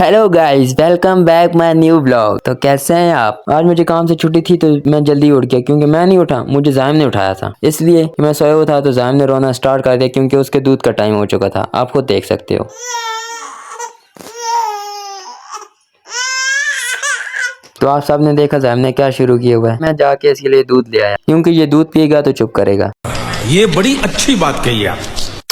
Hello guys, welcome back my new blog. तो कैसे हैं आप? आज मुझे काम से छुट्टी थी तो मैं जल्दी उठ गया क्योंकि मैं नहीं उठा, मुझे जायम ने उठाया था। इसलिए मैं सोया हुआ था तो जायम ने रोना स्टार्ट कर दिया क्योंकि उसके दूध का टाइम हो चुका था। आप खुद देख सकते हो। तो आप सबने देखा जायम ने क्या शुरू किया हुआ है। मैं जाके इसके लिए दूध ले आया क्योंकि ये दूध पिएगा तो चुप करेगा। ये बड़ी अच्छी बात कही आप।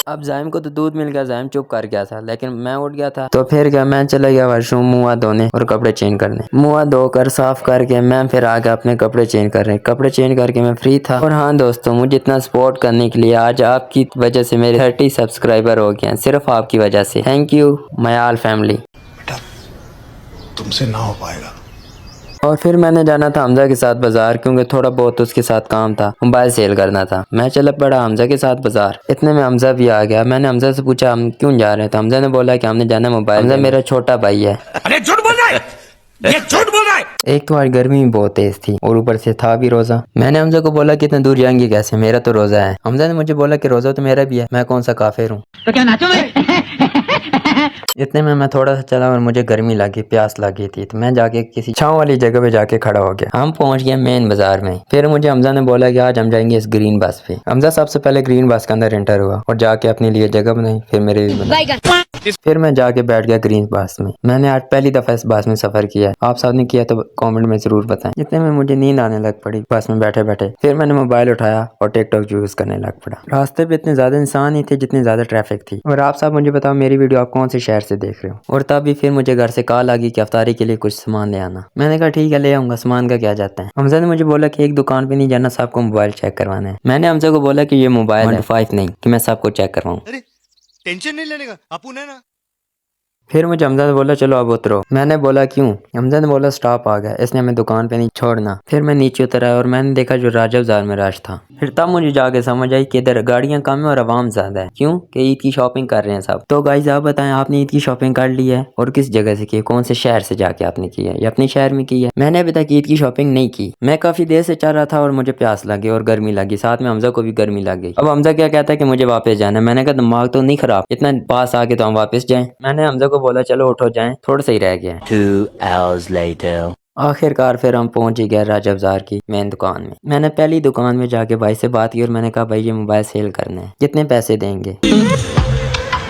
अब जायम को तो दूध मिल गया, जायम चुप कर गया था, लेकिन मैं उठ गया था तो फिर क्या, मैं चला गया वॉशरूम मुँह हाथ धोने और कपड़े चेंज करने। मुँह हाथ धोकर साफ करके मैं फिर आ गया अपने कपड़े चेंज करने। कपड़े चेंज करके मैं फ्री था। और हाँ दोस्तों, मुझे इतना सपोर्ट करने के लिए आज आपकी वजह से मेरे 30 सब्सक्राइबर हो गए हैं, सिर्फ आपकी वजह से। Thank you my all family. बेटा तुमसे ना हो पाएगा। और फिर मैंने जाना था हमजा के साथ बाजार क्योंकि थोड़ा बहुत उसके साथ काम था, मोबाइल सेल करना था। मैं चला पड़ा हमजा के साथ बाजार। इतने में हमजा भी आ गया। मैंने हमजा से पूछा हम क्यों जा रहे हैं, तो हमजा ने बोला कि हमने जाना मोबाइल। हमजा मेरा छोटा भाई है। अरे झूठ बोल रहा है, ये झूठ बोल रहा है। एक तो आज गर्मी भी बहुत तेज थी और ऊपर से था भी रोजा। मैंने हमजा को बोला कि इतना दूर जाएंगे कैसे, मेरा तो रोजा है। हमजा ने मुझे बोला कि रोजा तो मेरा भी है, मैं कौन सा काफिर हूँ। तो क्या नाचो इतने में मैं थोड़ा सा चला और मुझे गर्मी लगी, प्यास लगी थी, तो मैं जाके किसी छांव वाली जगह पे जाके खड़ा हो गया। हम पहुंच गए मेन बाजार में। फिर मुझे हमजा ने बोला कि आज हम जाएंगे इस ग्रीन बस पे। हमजा सबसे पहले ग्रीन बस के अंदर एंटर हुआ और जाके अपने लिए जगह बनाई, फिर मेरे लिए बनाई। फिर मैं जाके बैठ गया ग्रीन बस में। मैंने आज पहली दफा इस बस में सफर किया है। आप सबने किया तो कमेंट में जरूर बताएं। इतने में मुझे नींद आने लग पड़ी बस में बैठे बैठे। फिर मैंने मोबाइल उठाया और टिकटॉक यूज करने लग पड़ा। रास्ते पे इतने ज्यादा इंसान ही थे जितनी ज्यादा ट्रैफिक थी। और आप सब मुझे बताओ मेरी वीडियो आप कौन से शहर से देख रहे हो। और तभी फिर मुझे घर से कॉल आ गई कि अफ्तारी के लिए कुछ सामान ले आना। मैंने कहा ठीक है ले आऊंगा, सामान का क्या जाता है। हमजा ने मुझे बोला कि एक दुकान पे नहीं जाना, सबको मोबाइल चेक करवाना है। मैंने हमजा को बोला कि ये मोबाइल है 5 नहीं कि मैं सबको चेक करवाऊँ। अरे टेंशन नहीं लेने का, अपुन है ना। फिर मुझे हमजा ने बोला चलो अब उतरो। मैंने बोला क्यों। हमजा ने बोला स्टॉप आ गया, इसने हमें दुकान पे नहीं छोड़ना। फिर मैं नीचे उतरा और मैंने देखा जो राजा बाजार में रश था। फिर तब मुझे जाके समझ आई कि इधर गाड़ियां कम है और आवाम ज्यादा है। क्यों कि ईद की शॉपिंग कर रहे हैं सब। तो गाइस आप बताएं आपने ईद की शॉपिंग कर ली है और किस जगह से की है, कौन से शहर से जाके आपने की है या अपने शहर में की है। मैंने अभी तक ईद की शॉपिंग नहीं की। मैं काफी देर से चल रहा था और मुझे प्यास लगी और गर्मी लगी, साथ में हमजा को भी गर्मी लग गई। अब हमजा क्या कहता है कि मुझे वापस जाना है। मैंने कहा दिमाग तो नहीं खराब, इतना पास आके तो हम वापस जाएं। मैंने हमजा को बोला चलो उठो जाएं, थोड़ा सा ही रह गया। 2 hours later. आखिरकार फिर हम पहुंच ही गए राजा बाजार की मेन दुकान में। मैंने पहली दुकान में जाके भाई से बात की और मैंने कहा भाई ये मोबाइल सेल करना है, कितने पैसे देंगे।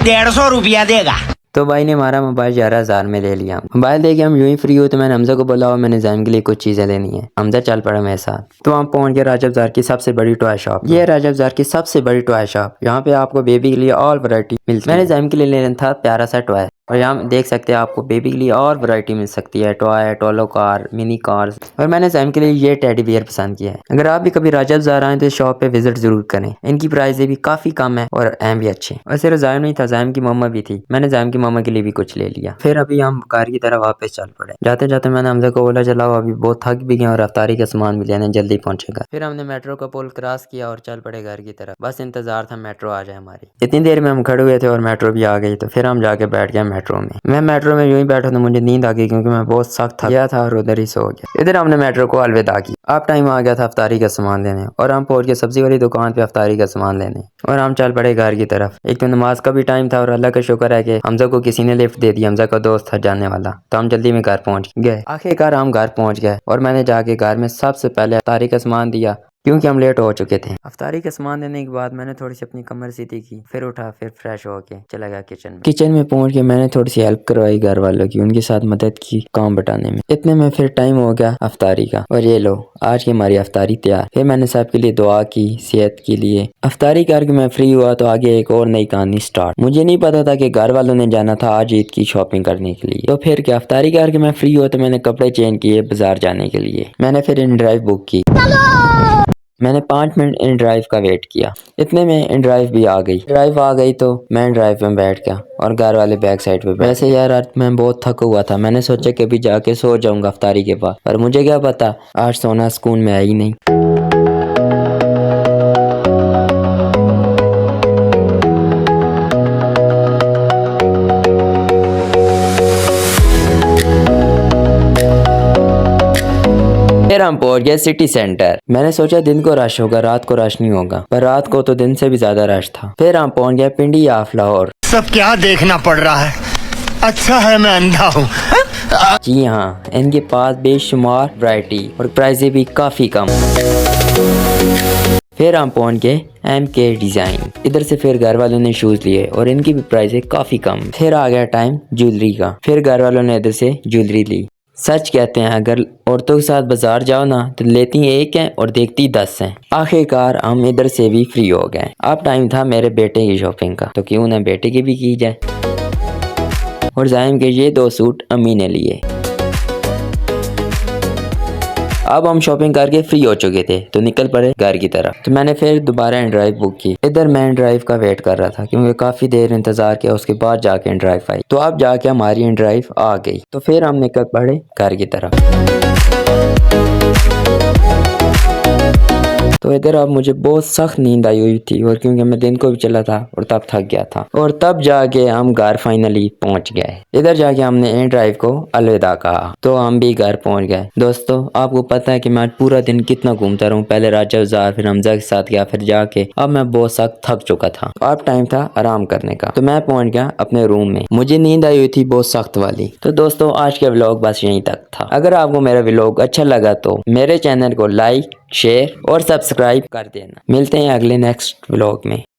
150 रुपया देगा। तो भाई ने हमारा मोबाइल 11,000 में ले लिया। मोबाइल देके हम यूं ही फ्री हुए तो मैंने हमजा को बोला मैंने जाम के लिए कुछ चीजें लेनी है। हमजा चल पड़ा मेरे साथ। तो हम पहुंच गए राजा बाजार की सबसे बड़ी टॉय शॉप। ये राजा बाजार की सबसे बड़ी टॉय शॉप। यहाँ पे आपको बेबी के लिए ऑल वैरायटी मिलती है। मैंने जाम के लिए लेना था प्यारा सा टॉय और यहाँ देख सकते हैं आपको बेबी के लिए और वैरायटी मिल सकती है, toy, Tolo car, mini cars. और मैंने जैम के लिए ये टेडी बियर पसंद किया है। अगर आप भी कभी राजा बाजार आए तो इस शॉप पे विजिट जरूर करें। इनकी प्राइस भी काफी कम है और एम भी अच्छे। और सिर्फ जैम नहीं था, जैम की मम्मा भी थी। मैंने जैम की मम्मा के लिए भी कुछ ले लिया। फिर अभी हम घर की तरफ वापस चल पड़े। जाते जाते मैंने हमजा को बोला चलाओ अभी बहुत थक भी गए और अफ्तारी का सामान भी लेने जल्दी पहुंचेगा। फिर हमने मेट्रो का पुल क्रॉस किया और चल पड़े घर की तरफ। बस इंतजार था मेट्रो आ जाए हमारी। इतनी देर में हम खड़े हुए थे और मेट्रो भी आ गई। तो फिर हम जाके बैठ गए मेट्रो में। मैं मेट्रो में यूं ही बैठा तो मुझे नींद आ गई क्योंकि मैं बहुत सख्त थक गया था और उधर ही सो गया। इधर हमने मेट्रो को अलविदा की। अब टाइम आ गया था अफ्तारी का सामान लेने और हम पहुंच गए सब्जी वाली दुकान पे अफ्तारी का सामान लेने और हम चल पड़े घर की तरफ। एक तो नमाज का भी टाइम था और अल्लाह का शुक्र है कि हमजा को किसी ने लिफ्ट दे दी। हमजा का दोस्त था जाने वाला, तो हम जल्दी में घर पहुंच गए। आखिरकार हम घर पहुंच गए और मैंने जाके घर में सबसे पहले अफ्तारी का सामान दिया क्योंकि हम लेट हो चुके थे। अफ्तारी का सामान देने के बाद मैंने थोड़ी सी अपनी कमर सीधी की, फिर उठा, फिर फ्रेश होके चला गया किचन में। किचन में पहुंच के मैंने थोड़ी सी हेल्प करवाई घर वालों की, उनके साथ मदद की काम बटाने में। इतने में फिर टाइम हो गया अफ्तारी का और ये लो आज की हमारी अफ्तारी तैयार। फिर मैंने सबके लिए दुआ की सेहत के लिए। अफ्तारी करके मैं फ्री हुआ तो आगे एक और नई कहानी स्टार्ट। मुझे नहीं पता था कि घर वालों ने जाना था आज ईद की शॉपिंग करने के लिए। तो फिर क्या, अफ्तारी करके मैं फ्री हुआ तो मैंने कपड़े चेंज किए बाजार जाने के लिए। मैंने फिर इन ड्राइव बुक की। मैंने 5 मिनट इन ड्राइव का वेट किया। इतने में इन ड्राइव भी आ गई। ड्राइव आ गई तो मैं ड्राइव में बैठ गया और घर वाले बैक साइड पे। वैसे यार आज मैं बहुत थका हुआ था। मैंने सोचा कि अभी जाके सो जाऊंगा अफ्तारी के बाद, पर मुझे क्या पता आज सोना सुकून में है ही नहीं। फिर हम पहुंच गए सिटी सेंटर। मैंने सोचा दिन को रश होगा, रात को रश नहीं होगा, पर रात को तो दिन से भी ज्यादा रश था। फिर हम पहुंच गए पिंडी ऑफ लाहौर। सब क्या देखना पड़ रहा है, अच्छा है मैं अंधा हूँ। जी हाँ, इनके पास बेशुमार वैरायटी और प्राइजें भी काफ़ी कम। फिर हम पहुंच गए MK डिज़ाइन। इधर से फिर घर वालों ने शूज़ लिए और इनकी भी प्राइसें काफ़ी कम। फिर आ गया टाइम ज्वेलरी का। फिर घर वालों ने इधर से ज्वेलरी ली। सच कहते हैं, अगर औरतों के साथ बाजार जाओ ना तो लेती एक हैं और देखती 10 हैं। आखिरकार हम इधर से भी फ्री हो गए। अब टाइम था मेरे बेटे की शॉपिंग का, तो क्यों ना बेटे की भी की जाए। और जाहिम के ये 2 सूट अम्मी ने लिए। अब हम शॉपिंग करके फ्री हो चुके थे तो निकल पड़े घर की तरफ। तो मैंने फिर दोबारा एंड्राइव बुक की। इधर मैं एंड्राइव का वेट कर रहा था क्योंकि काफ़ी देर इंतज़ार किया, उसके बाद जाके एंड्राइव आई। तो अब जाके हमारी एंड्राइव आ गई। तो फिर हम निकल पड़े घर की तरफ। तो इधर अब मुझे बहुत सख्त नींद आई हुई थी, और क्योंकि मैं दिन को भी चला था और तब थक गया था। और तब जाके हम घर फाइनली पहुंच गए। इधर जाके हमने एयर ड्राइव को अलविदा कहा तो हम भी घर पहुंच गए। दोस्तों, आपको पता है कि मैं आज पूरा दिन कितना घूमता रहूं। पहले राजा बाजार, फिर हमजा के साथ गया, फिर जाके अब मैं बहुत सख्त थक चुका था। तो अब टाइम था आराम करने का, तो मैं पहुंच गया अपने रूम में। मुझे नींद आई हुई थी बहुत सख्त वाली। तो दोस्तों, आज का व्लॉग बस यहीं तक था। अगर आपको मेरा व्लॉग अच्छा लगा तो मेरे चैनल को लाइक, शेयर और सब्सक्राइब कर देना। मिलते हैं अगले नेक्स्ट व्लॉग में।